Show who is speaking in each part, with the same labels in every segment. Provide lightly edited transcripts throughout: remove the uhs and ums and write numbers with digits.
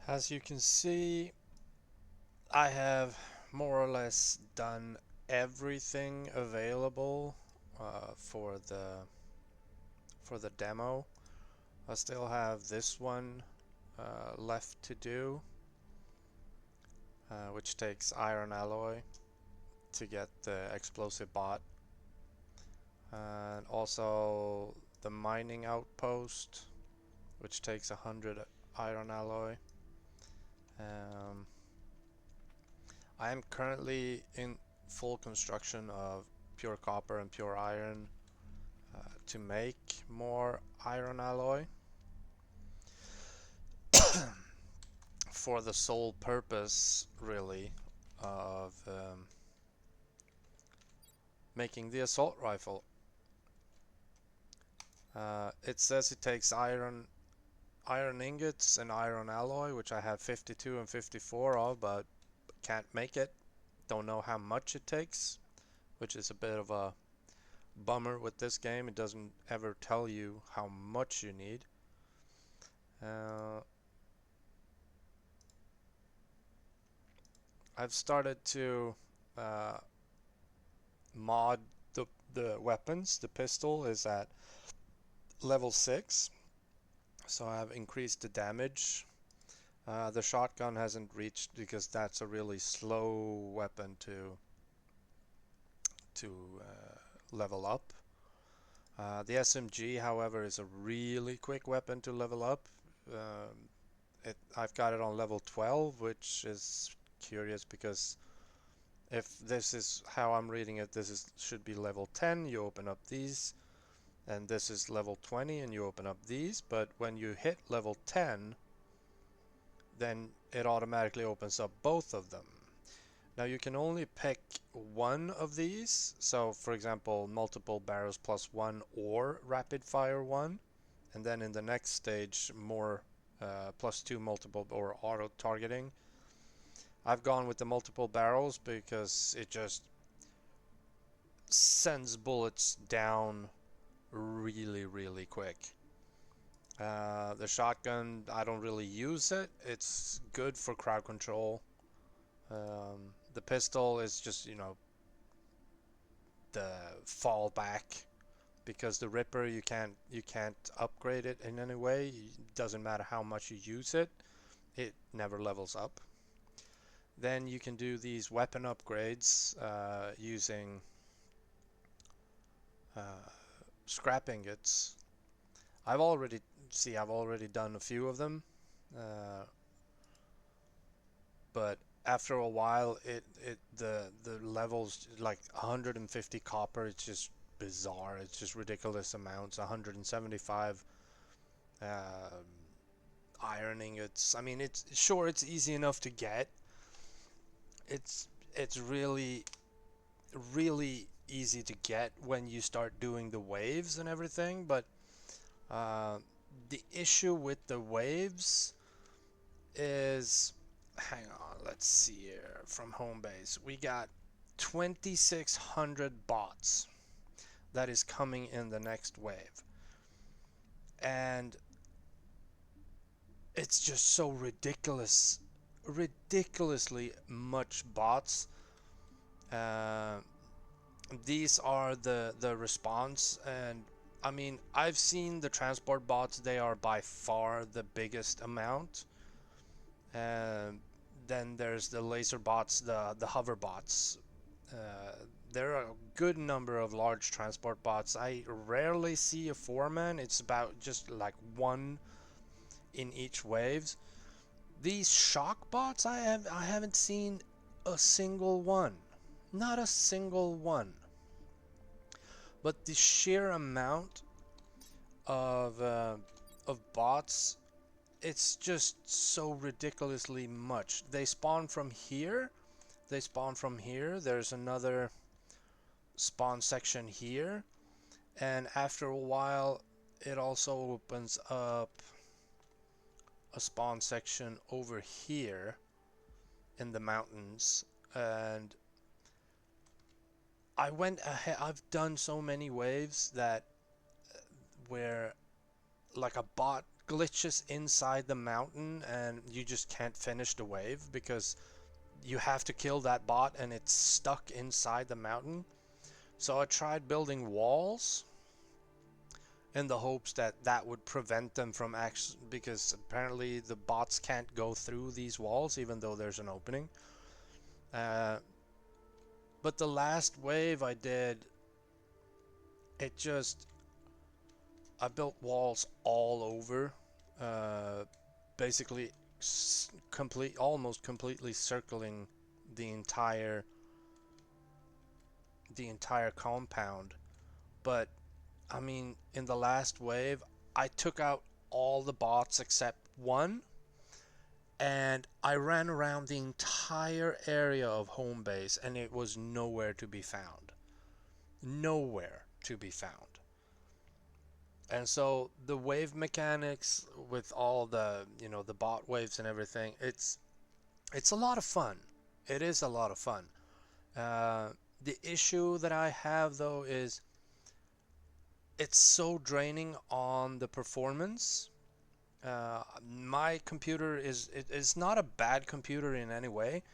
Speaker 1: As you can see, I have more or less done everything available for the demo. I still have this one left to do, which takes iron alloy to get the explosive bot, and also the mining outpost, which takes 100 iron alloy. Um, I am currently in full construction of pure copper and pure iron to make more iron alloy for the sole purpose, really, of making the assault rifle. It says it takes iron ingots and iron alloy, which I have 52 and 54 of, but can't make it. Don't know how much it takes, which is a bit of a bummer with this game. It doesn't ever tell you how much you need. I've started to uh, mod the weapons. The pistol is at level 6, so I've increased the damage. The shotgun hasn't reached because that's a really slow weapon to level up. The SMG, however, is a really quick weapon to level up. I've got it on level 12, which is curious because if this is how I'm reading it, should be level 10. You open up these, and this is level 20, and you open up these. But when you hit level 10, then it automatically opens up both of them. Now you can only pick one of these. So, for example, multiple barrels plus one or rapid fire one, and then in the next stage, more plus two multiple or auto targeting. I've gone with the multiple barrels because it just sends bullets down really quick. The shotgun, I don't really use it. It's good for crowd control. The pistol is just, the fallback, because the Ripper, you can't upgrade it in any way. It doesn't matter how much you use it, it never levels up. Then you can do these weapon upgrades using scrap ingots. I've already done a few of them, uh, but after a while, the levels like 150 copper. It's just bizarre. It's just ridiculous amounts. 175 uh, iron ingots. I mean, it's easy enough to get. It's really easy to get when you start doing the waves and everything, but uh, the issue with the waves is, hang on, let's see here from home base. We got 2,600 bots that is coming in the next wave, and it's just so ridiculously much bots. Uh, these are the response, and I mean, I've seen the transport bots. They are by far the biggest amount. And then there's the laser bots, the hover bots. There are a good number of large transport bots. I rarely see a 4-man. It's about just like one in each waves. These shock bots, I haven't seen a single one. Not a single one. But the sheer amount of bots, it's just so ridiculously much. They spawn from here. There's another spawn section here, and after a while it also opens up a spawn section over here in the mountains. And I went ahead, I've done so many waves that where like a bot glitches inside the mountain and you just can't finish the wave because you have to kill that bot and it's stuck inside the mountain. So I tried building walls in the hopes that that would prevent them from actually, because apparently the bots can't go through these walls even though there's an opening. Uh, but the last wave I did, it just, I built walls all over, uh, basically almost completely circling the entire compound. But I mean, in the last wave, I took out all the bots except one, and I ran around the entire area of home base, and it was nowhere to be found. Nowhere to be found. And so the wave mechanics with all the, the bot waves and everything, it's a lot of fun. It is a lot of fun. Uh, the issue that I have though is it's so draining on the performance. My computer is not a bad computer in any way,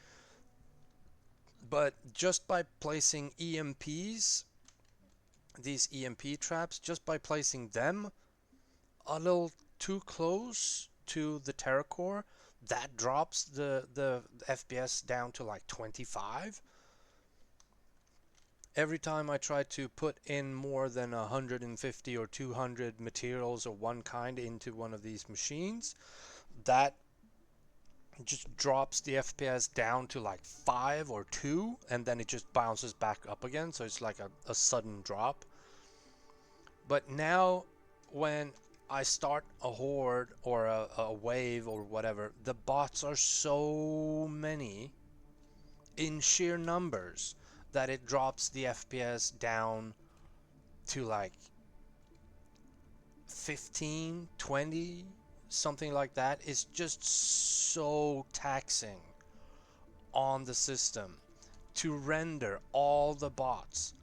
Speaker 1: but just by placing EMPs, these EMP traps, just by placing them a little too close to the Terra core, that drops the FPS down to like 25. Every time I try to put in more than 150 or 200 materials of one kind into one of these machines, that just drops the FPS down to like 5 or 2, and then it just bounces back up again, so it's like a sudden drop. But now when I start a horde or a wave or whatever, the bots are so many in sheer numbers that it drops the FPS down to like 15, 20, something like that. It's just so taxing on the system to render all the bots.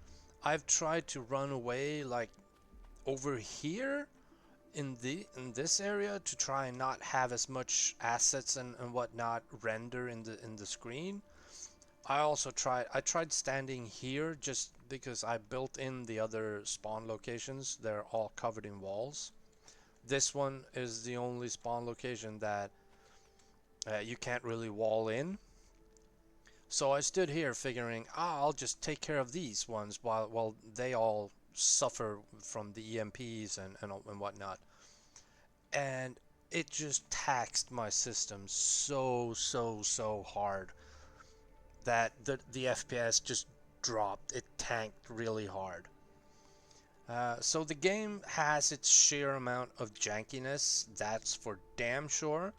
Speaker 1: I've tried to run away like over here in this area to try and not have as much assets and whatnot render in the screen. I tried standing here just because I built in the other spawn locations. They're all covered in walls. This one is the only spawn location that you can't really wall in. So I stood here figuring, I'll just take care of these ones while they all suffer from the EMPs and whatnot. And it just taxed my system so hard that the FPS just dropped. It tanked really hard. So the game has its sheer amount of jankiness, that's for damn sure.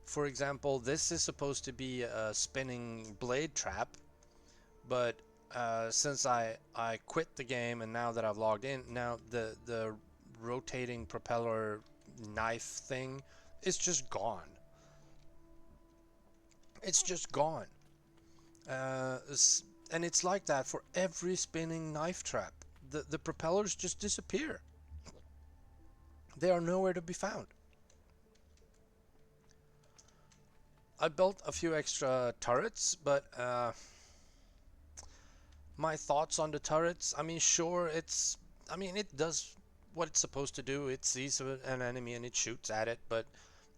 Speaker 1: For example, this is supposed to be a spinning blade trap, but since I quit the game and now that I've logged in, now the rotating propeller knife thing is just gone. It's just gone. Uh, and it's like that for every spinning knife trap. The propellers just disappear. They are nowhere to be found. I built a few extra turrets, but my thoughts on the turrets, I mean, sure, it does what it's supposed to do. It sees an enemy and it shoots at it, but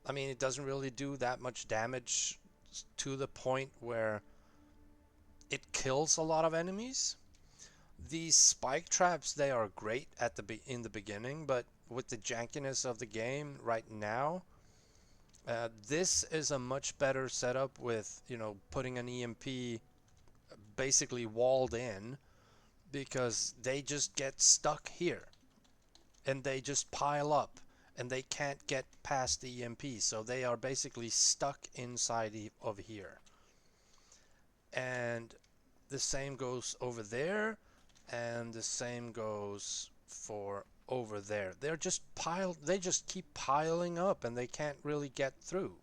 Speaker 1: I mean, it doesn't really do that much damage to the point where it kills a lot of enemies. These spike traps, they are great at in the beginning, but with the jankiness of the game right now, this is a much better setup with, putting an EMP basically walled in, because they just get stuck here and they just pile up and they can't get past the EMP, so they are basically stuck inside of here. And the same goes over there, and the same goes for over there. They just keep piling up and they can't really get through.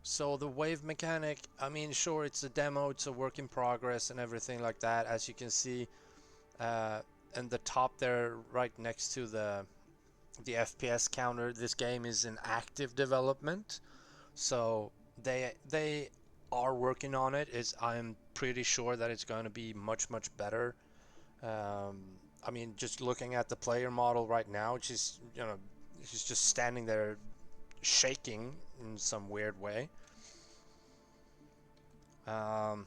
Speaker 1: So the wave mechanic, I mean, sure, it's a demo, it's a work in progress and everything like that, as you can see. and the top there, right next to the FPS counter, this game is in active development. So they are working on it. I'm pretty sure that it's going to be much better. Um, I mean, just looking at the player model right now, she's just standing there shaking in some weird way. Um,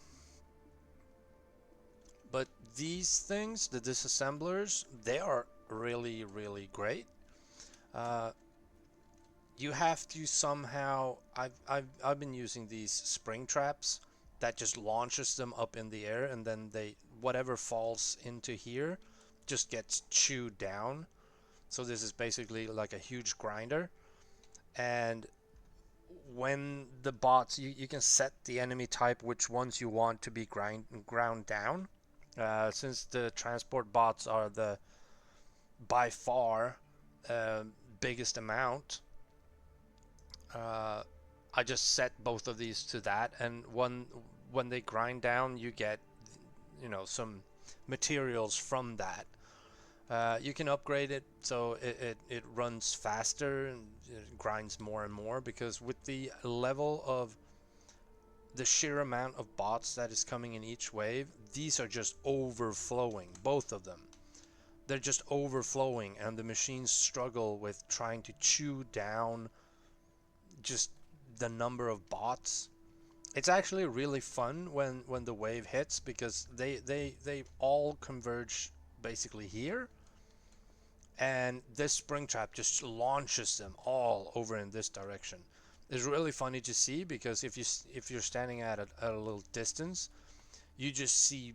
Speaker 1: but these things, the disassemblers, they are really great. Uh, you have to somehow. I've been using these spring traps that just launches them up in the air, and then whatever falls into here just gets chewed down. So this is basically like a huge grinder. And when the bots, you can set the enemy type, which ones you want to be ground down. Since the transport bots are the by far uh, biggest amount, uh, I just set both of these to that, and when they grind down, you get some materials from that. You can upgrade it so it runs faster and it grinds more and more, because with the level of the sheer amount of bots that is coming in each wave, these are just overflowing, both of them. They're just overflowing, and the machines struggle with trying to chew down just the number of bots. It's actually really fun when the wave hits, because they all converge basically here, and this spring trap just launches them all over in this direction. It's really funny to see, because if you're standing at a little distance, you just see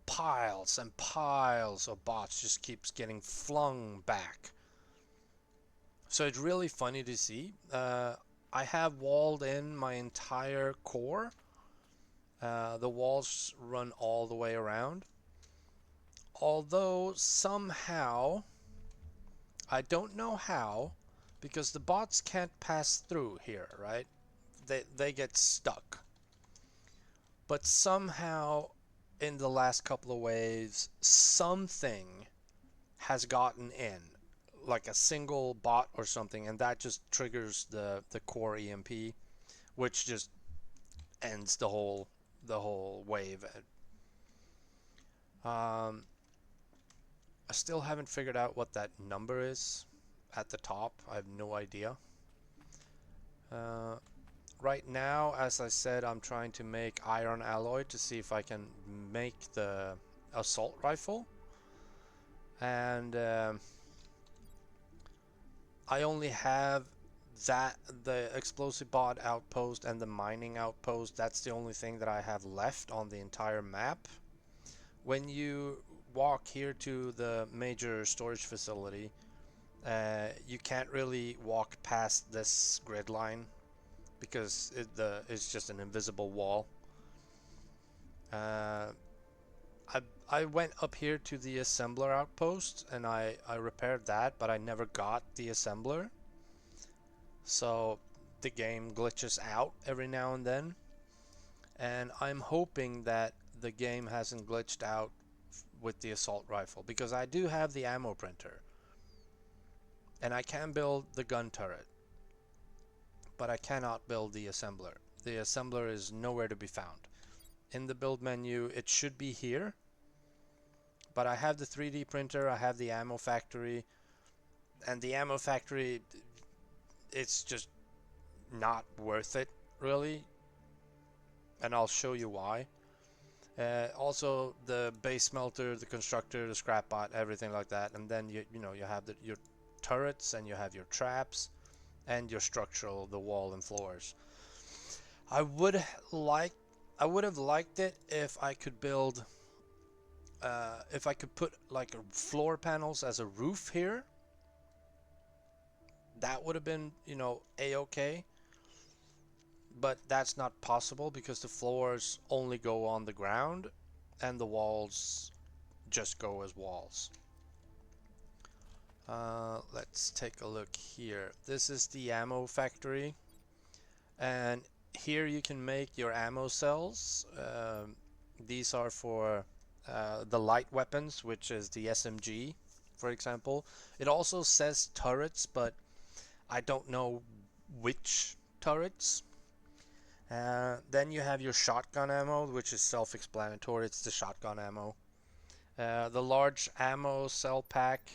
Speaker 1: piles and piles of bots just keeps getting flung back. So it's really funny to see. I have walled in my entire core. The walls run all the way around. Although somehow, I don't know how, because the bots can't pass through here, right? They get stuck. But somehow, in the last couple of waves, something has gotten in, like a single bot or something, and that just triggers the core EMP, which just ends the whole wave. I still haven't figured out what that number is at the top. I have no idea. Uh, right now, as I said, I'm trying to make iron alloy to see if I can make the assault rifle. And I only have the explosive bot outpost and the mining outpost. That's the only thing that I have left on the entire map. When you walk here to the major storage facility, you can't really walk past this grid line, because it's just an invisible wall. Uh, I went up here to the assembler outpost, and I repaired that, but I never got the assembler. So the game glitches out every now and then. And I'm hoping that the game hasn't glitched out with the assault rifle, because I do have the ammo printer. And I can build the gun turret, but I cannot build the assembler. The assembler is nowhere to be found. In the build menu, it should be here, but I have the 3D printer, I have the ammo factory, and the ammo factory, it's just not worth it, really, and I'll show you why. Also, the base smelter, the constructor, the scrap bot, everything like that, and then you have your turrets, and you have your traps, and your structural, the wall and floors. I would have liked it if I could build, if I could put like floor panels as a roof here. That would have been, a-okay. But that's not possible, because the floors only go on the ground and the walls just go as walls. Let's take a look here. This is the ammo factory, and here you can make your ammo cells. These are for the light weapons, which is the SMG, for example. It also says turrets, but I don't know which turrets. Then you have your shotgun ammo, which is self-explanatory. It's the shotgun ammo. The large ammo cell pack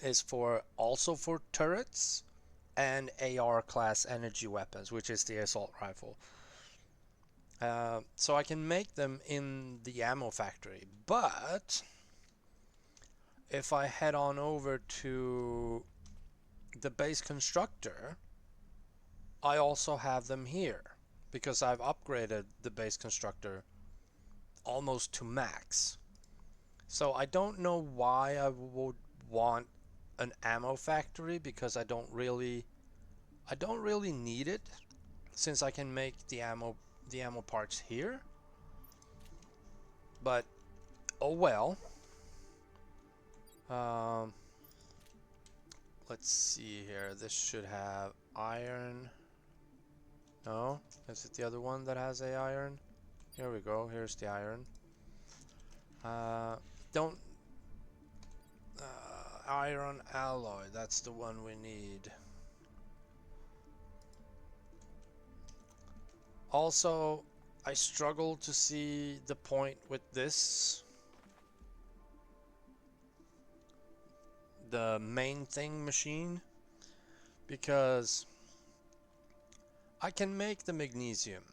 Speaker 1: is for also for turrets and AR class energy weapons, which is the assault rifle. So I can make them in the ammo factory, but if I head on over to the base constructor, I also have them here because I've upgraded the base constructor almost to max. So I don't know why I would want an ammo factory because I don't really need it since I can make the ammo parts here. But oh well. Um, let's see here. This should have iron. No, is it the other one that has a iron? Here we go. Here's the iron. Don't iron alloy. That's the one we need. Also, I struggle to see the point with this. The main thing machine, because I can make the magnesium,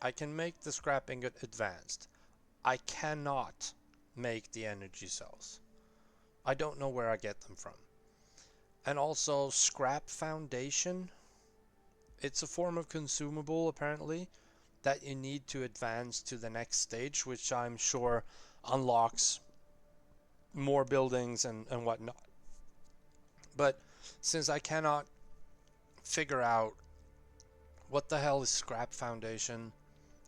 Speaker 1: I can make the scrap ingot advanced. I cannot make the energy cells. I don't know where I get them from. And also scrap foundation, it's a form of consumable apparently that you need to advance to the next stage, which I'm sure unlocks more buildings and whatnot. But since I cannot figure out what the hell is scrap foundation,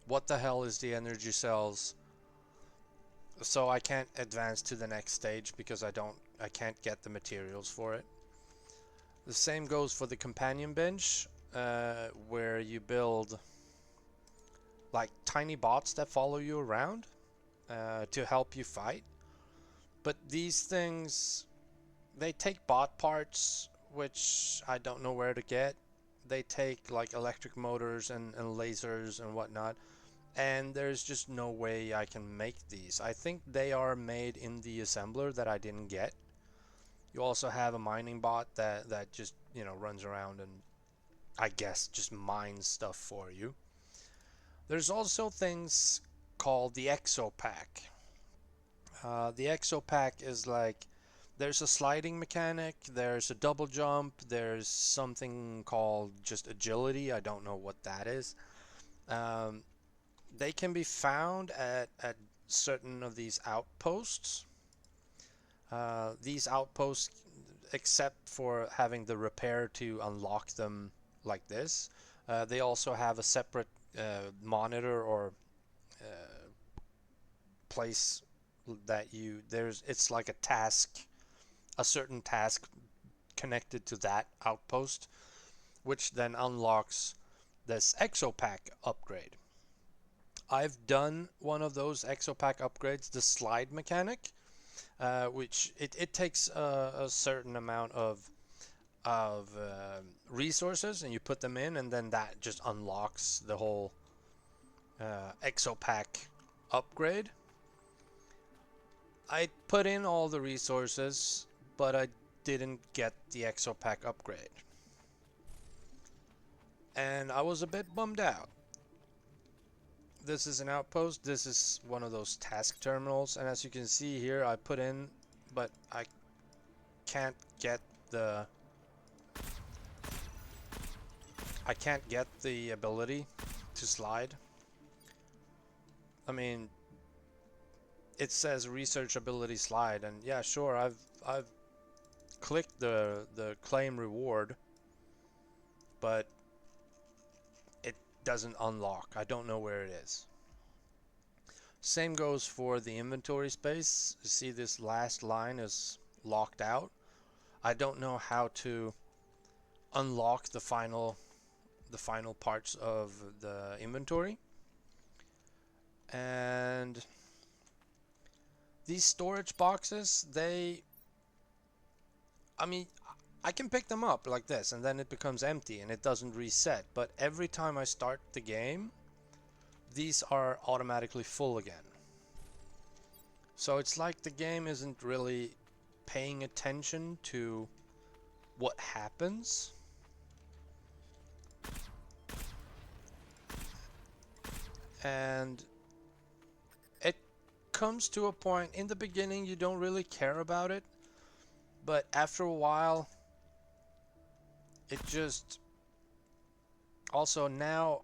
Speaker 1: what the hell is the energy cells, so I can't advance to the next stage because I can't get the materials for it. The same goes for the companion bench, where you build like tiny bots that follow you around to help you fight. But these things, they take bot parts, which I don't know where to get. They take like electric motors and lasers and whatnot, and there's just no way I can make these. I think they are made in the assembler that I didn't get. You also have a mining bot that just, you know, runs around and I guess just mines stuff for you. There's also things called the Exo pack. The Exo pack is like there's a sliding mechanic, there's a double jump, there's something called just agility. I don't know what that is. Um, they can be found at certain of these outposts. These outposts, except for having the repair to unlock them like this, they also have a separate monitor or uh, place that it's like a task, a certain task connected to that outpost, which then unlocks this Exopack upgrade. I've done one of those Exopack upgrades, the slide mechanic, which it takes a certain amount of resources, and you put them in, and then that just unlocks the whole Exopack upgrade. I put in all the resources, but I didn't get the Exopack upgrade. And I was a bit bummed out. This is an outpost. This is one of those task terminals, and as you can see here, I put in, but I can't get the ability to slide. I mean, it says research ability slide, and yeah, sure, I've clicked the claim reward, but it doesn't unlock. I don't know where it is. Same goes for the inventory space. You see this last line is locked out. I don't know how to unlock the final parts of the inventory. And these storage boxes, I mean, I can pick them up like this and then it becomes empty and it doesn't reset. But every time I start the game, these are automatically full again. So it's like the game isn't really paying attention to what happens. And it comes to a point, in the beginning you don't really care about it, but after a while it just, also now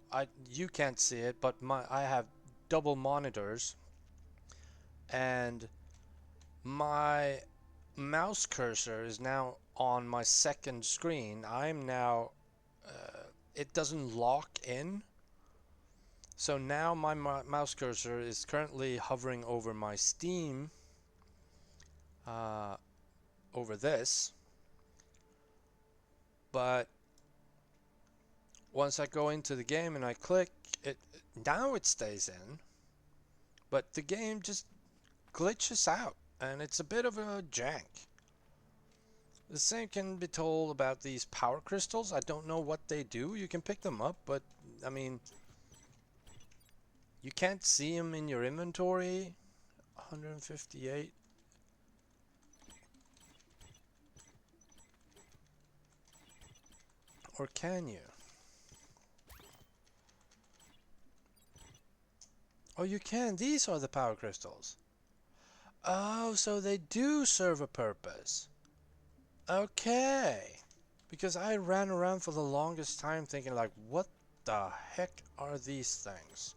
Speaker 1: you can't see it, but I have double monitors, and my mouse cursor is now on my second screen. I'm now it doesn't lock in. So now my mouse cursor is currently hovering over my Steam, uh, over this, but once I go into the game and I click it, now it stays in, but the game just glitches out and it's a bit of a jank. The same can be told about these power crystals. I don't know what they do. You can pick them up, but I mean, you can't see them in your inventory. 158. Or can you? Oh, you can. These are the power crystals. Oh, so they do serve a purpose. Okay. Because I ran around for the longest time thinking like, what the heck are these things?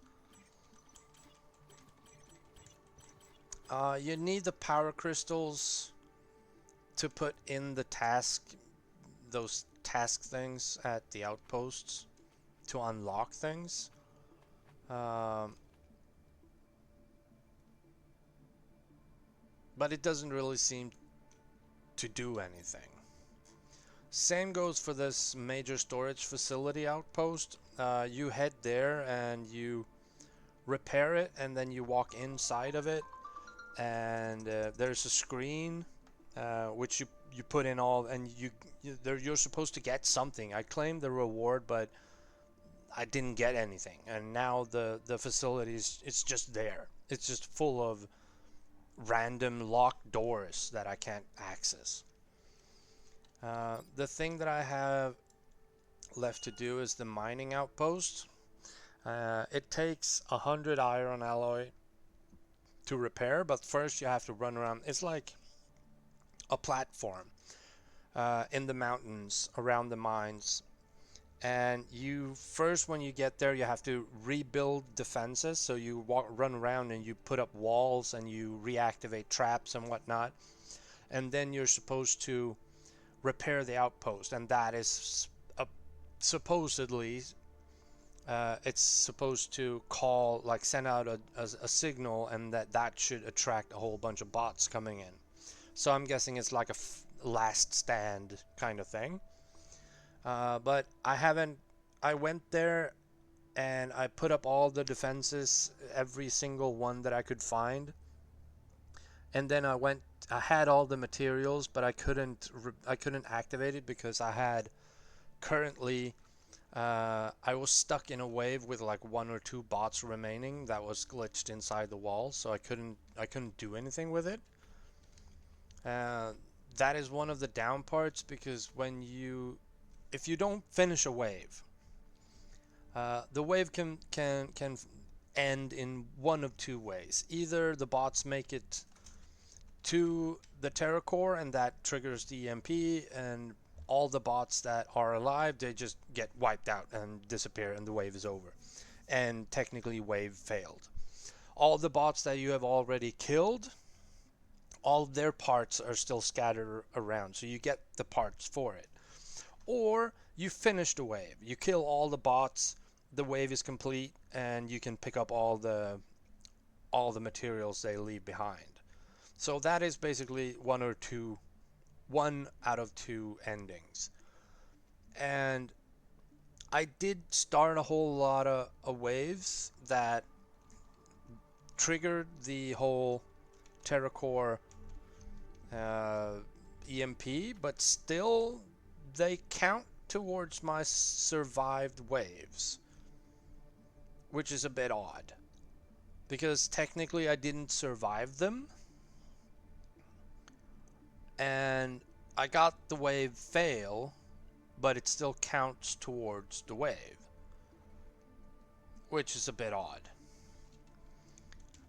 Speaker 1: You need the power crystals to put in the task, those task things at the outposts to unlock things. But it doesn't really seem to do anything. Same goes for this major storage facility outpost. You head there and you repair it, and then you walk inside of it, and there's a screen which you put in all, and you're supposed to get something. I claimed the reward, but I didn't get anything, and now the facility is, it's just there. It's just full of random locked doors that I can't access. The thing that I have left to do is the mining outpost. It takes 100 iron alloy to repair, but first you have to run around. It's like a platform in the mountains around the mines, and you first, when you get there, you have to rebuild defenses. So you run around and you put up walls and you reactivate traps and whatnot, and then you're supposed to repair the outpost, and that is supposedly it's supposed to call, like send out a signal, and that should attract a whole bunch of bots coming in. So I'm guessing it's like a last stand kind of thing. But I haven't. I went there and I put up all the defenses, every single one that I could find, and then I had all the materials, but I couldn't activate it because I had currently I was stuck in a wave with like 1 or 2 bots remaining that was glitched inside the wall, so I couldn't do anything with it. That is one of the down parts, because if you don't finish a wave, the wave can end in one of 2 ways. Either the bots make it to the Terra Core and that triggers the EMP, and all the bots that are alive, they just get wiped out and disappear, and the wave is over, and technically wave failed. All the bots that you have already killed, all their parts are still scattered around, so you get the parts for it. Or you finish the wave, you kill all the bots, the wave is complete, and you can pick up all the materials they leave behind. So that is basically one out of 2 endings. And I did start a whole lot of waves that triggered the whole Terracore uh, EMP, but still they count towards my survived waves, which is a bit odd because technically I didn't survive them, and I got the wave fail, but it still counts towards the wave, which is a bit odd.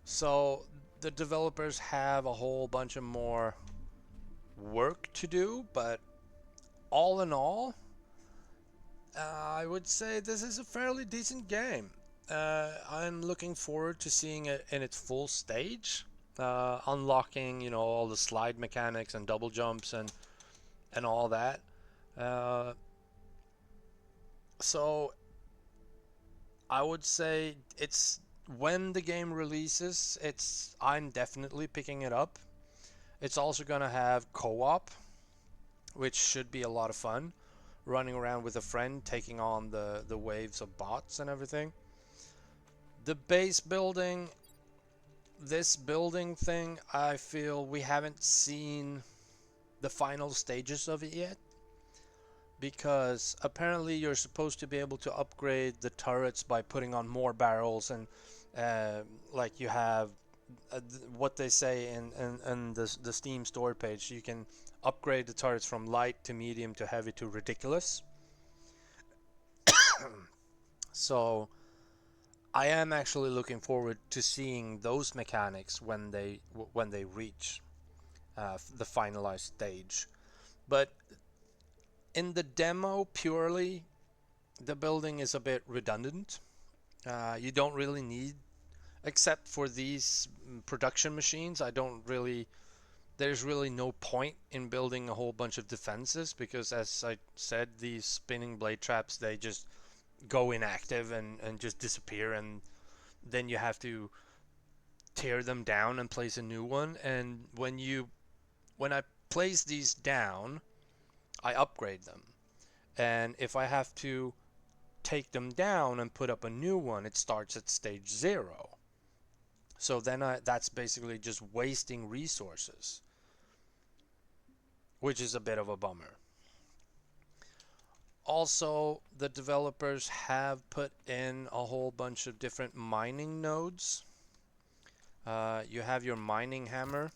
Speaker 1: So the developers have a whole bunch of more work to do, but all in all, I would say this is a fairly decent game. I'm looking forward to seeing it in its full stage, unlocking, all the slide mechanics and double jumps and all that. Uh, so I would say it's when the game releases, I'm definitely picking it up. It's also gonna have co-op, which should be a lot of fun. Running around with a friend, taking on the waves of bots and everything. The base building, this building thing, I feel we haven't seen the final stages of it yet, because apparently you're supposed to be able to upgrade the turrets by putting on more barrels, and like you have what they say in the Steam store page, you can upgrade the turrets from light to medium to heavy to ridiculous. So I am actually looking forward to seeing those mechanics when they reach the finalized stage. But in the demo, purely, the building is a bit redundant. You don't really need, except for these production machines. I don't really. There's really no point in building a whole bunch of defenses because, as I said, these spinning blade traps, they just go inactive and just disappear, and then you have to tear them down and place a new one. And when I place these down, I upgrade them. And if I have to take them down and put up a new one, it starts at stage 0. So then that's basically just wasting resources, which is a bit of a bummer. Also, the developers have put in a whole bunch of different mining nodes. You have your mining hammer,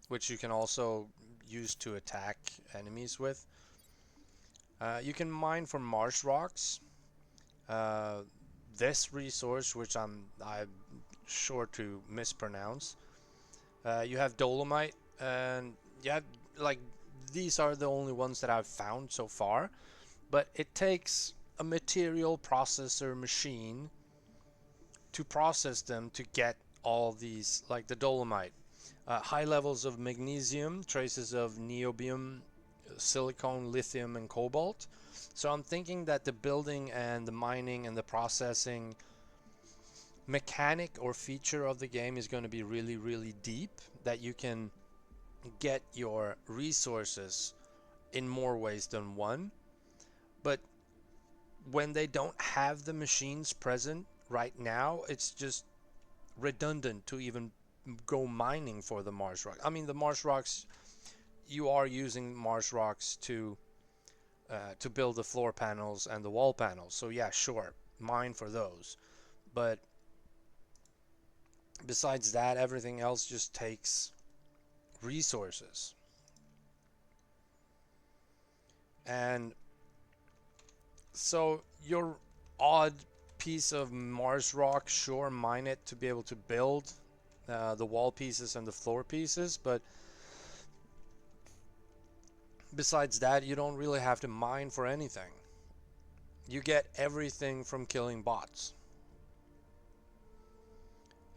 Speaker 1: which you can also use to attack enemies with. You can mine for Mars rocks. Uh, this resource, which I'm sure to mispronounce. You have dolomite, and you have, like, these are the only ones that I've found so far. But it takes a material processor machine to process them to get all these, like the dolomite. High levels of magnesium, traces of niobium, silicon, lithium, and cobalt. So I'm thinking that the building and the mining and the processing mechanic or feature of the game is going to be really, really deep, that you can get your resources in more ways than one. But when they don't have the machines present right now, it's just redundant to even go mining for the Mars rock. I mean, the Mars rocks, you are using Mars rocks to build the floor panels and the wall panels. So yeah, sure, mine for those. But besides that, everything else just takes resources. And so your odd piece of Mars rock, sure, mine it to be able to build the wall pieces and the floor pieces, but besides that, you don't really have to mine for anything. You get everything from killing bots.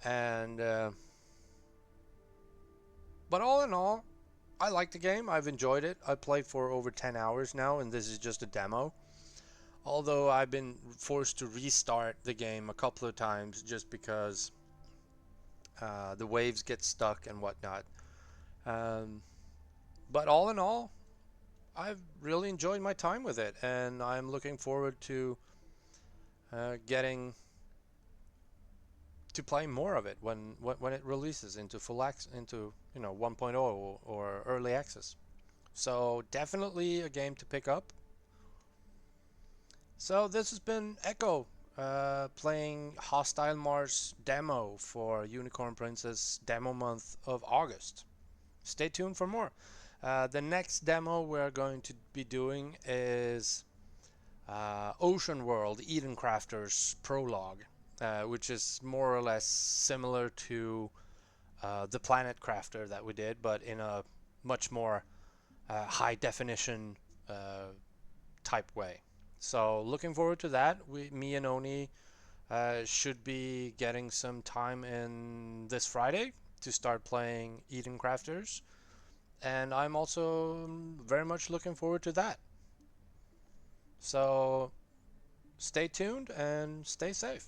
Speaker 1: And but all in all, I like the game. I've enjoyed it. I played for over 10 hours now, and this is just a demo. Although I've been forced to restart the game a couple of times just because the waves get stuck and whatnot. Um, but all in all, I've really enjoyed my time with it, and I'm looking forward to getting to play more of it when it releases into into 1.0 or early access. So definitely a game to pick up. So this has been Echo playing Hostile Mars demo for Unicorn Princess demo month of August. Stay tuned for more. The next demo we're going to be doing is Ocean World Eden Crafters Prologue, which is more or less similar to the Planet Crafter that we did, but in a much more high definition type way. So looking forward to that. Me and Oni should be getting some time in this Friday to start playing Eden Crafters, and I'm also very much looking forward to that. So stay tuned and stay safe.